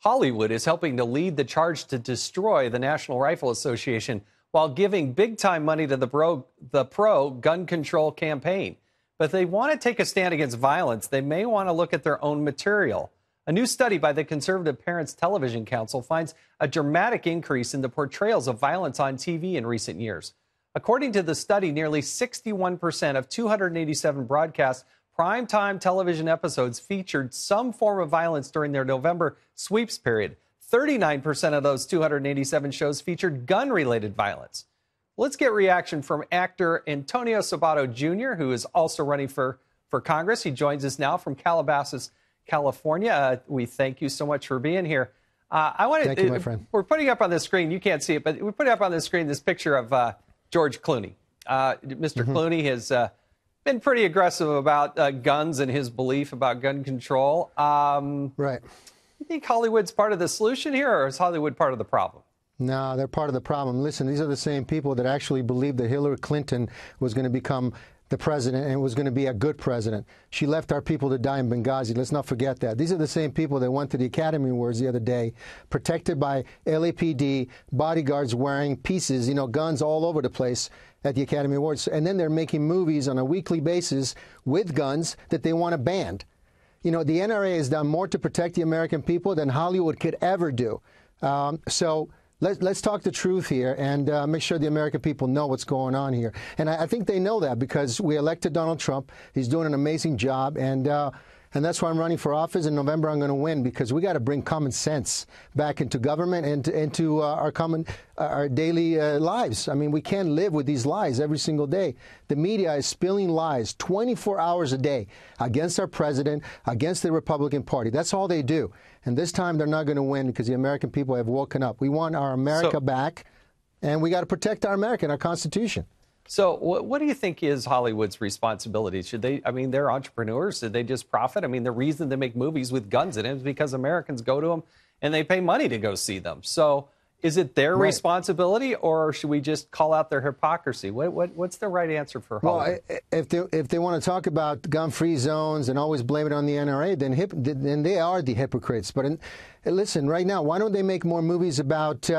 Hollywood is helping to lead the charge to destroy the National Rifle Association while giving big-time money to the pro-gun control campaign. But if they want to take a stand against violence, they may want to look at their own material. A new study by the Conservative Parents Television Council finds a dramatic increase in the portrayals of violence on TV in recent years. According to the study, nearly 61% of 287 broadcast primetime television episodes featured some form of violence during their November sweeps period. 39% of those 287 shows featured gun-related violence. Let's get reaction from actor Antonio Sabato Jr., who is also running for Congress. He joins us now from Calabasas, California. We thank you so much for being here. Thank you, my friend. We're putting up on the screen, you can't see it, but we're putting up on the screen this picture of George Clooney. Mr. Clooney has been pretty aggressive about guns and his belief about gun control. Right. You think Hollywood's part of the solution here, or is Hollywood part of the problem? No, they're part of the problem. Listen, these are the same people that actually believed that Hillary Clinton was going to become the president and was going to be a good president. She left our people to die in Benghazi. Let's not forget that. These are the same people that went to the Academy Awards the other day, protected by LAPD, bodyguards wearing pieces, guns all over the place at the Academy Awards. And then they're making movies on a weekly basis with guns that they want to ban. The NRA has done more to protect the American people than Hollywood could ever do. So let's talk the truth here and make sure the American people know what's going on here. And I think they know that because we elected Donald Trump. He's doing an amazing job. And that's why I'm running for office. In November, I'm going to win because we got to bring common sense back into government and into our daily lives. I mean, we can't live with these lies every single day. The media is spilling lies 24 hours a day against our president, against the Republican Party. That's all they do. And this time they're not going to win because the American people have woken up. We want our America back, and we got to protect our America and our Constitution. So what do you think is Hollywood's responsibility? Should they, they're entrepreneurs. Should they just profit? The reason they make movies with guns in it is because Americans go to them and they pay money to go see them. So is it their responsibility, or should we just call out their hypocrisy? What's the right answer for Hollywood? Well, if they want to talk about gun-free zones and always blame it on the NRA, then they are the hypocrites. But listen, right now, why don't they make more movies about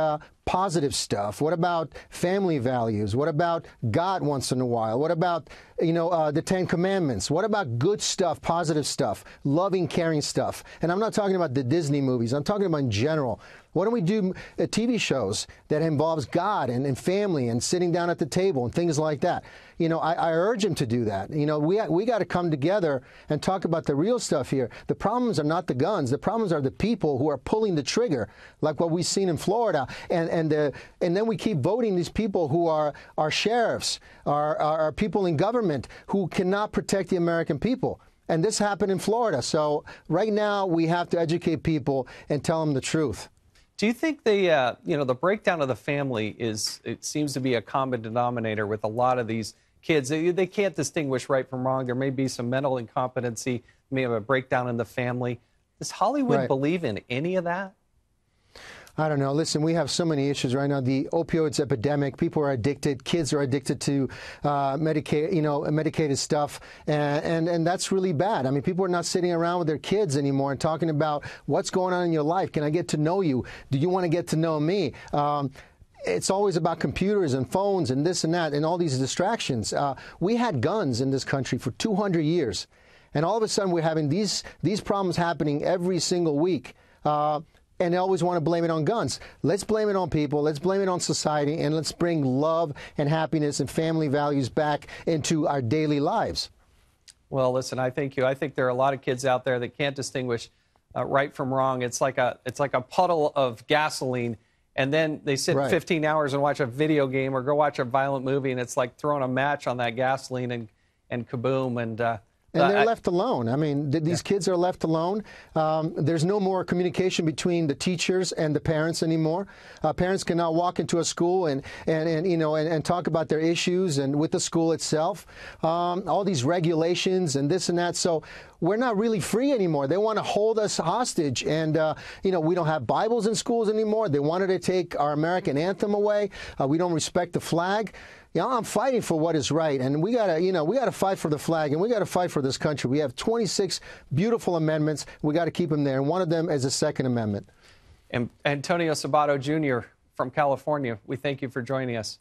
positive stuff? What about family values? What about God once in a while? What about, the Ten Commandments? What about good stuff, positive stuff, loving, caring stuff? And I'm not talking about the Disney movies. I'm talking about in general. Why don't we do TV shows that involves God and family and sitting down at the table and things like that? I urge them to do that. We got to come together and talk about the real stuff here. The problems are not the guns. The problems are the people who are pulling the trigger, like what we've seen in Florida. And then we keep voting these people who are our sheriffs, our people in government who cannot protect the American people. And this happened in Florida. So right now we have to educate people and tell them the truth. Do you think the breakdown of the family it seems to be a common denominator with a lot of these kids? They can't distinguish right from wrong. There may be some mental incompetency, may have a breakdown in the family. Does Hollywood believe in any of that? I don't know. Listen, we have so many issues right now. The opioids epidemic. People are addicted. Kids are addicted to medicated stuff, and that's really bad. People are not sitting around with their kids anymore and talking about what's going on in your life. Can I get to know you? Do you want to get to know me? It's always about computers and phones and this and that and all these distractions. We had guns in this country for 200 years, and all of a sudden we're having these problems happening every single week. And they always want to blame it on guns. Let's blame it on people. Let's blame it on society. And let's bring love and happiness and family values back into our daily lives. Well, listen, I think there are a lot of kids out there that can't distinguish right from wrong. It's like a puddle of gasoline, and then they sit 15 hours and watch a video game or go watch a violent movie, and it's like throwing a match on that gasoline and kaboom. And they're left alone. These kids are left alone. There's no more communication between the teachers and the parents anymore. Parents cannot walk into a school and talk about their issues and with the school itself. All these regulations and this and that. So we're not really free anymore. They want to hold us hostage. And, we don't have Bibles in schools anymore. They wanted to take our American anthem away. We don't respect the flag. I'm fighting for what is right, and we gotta fight for the flag, and we gotta fight for this country. We have 26 beautiful amendments. We got to keep them there, and one of them is the Second Amendment. And Antonio Sabato Jr. from California, we thank you for joining us.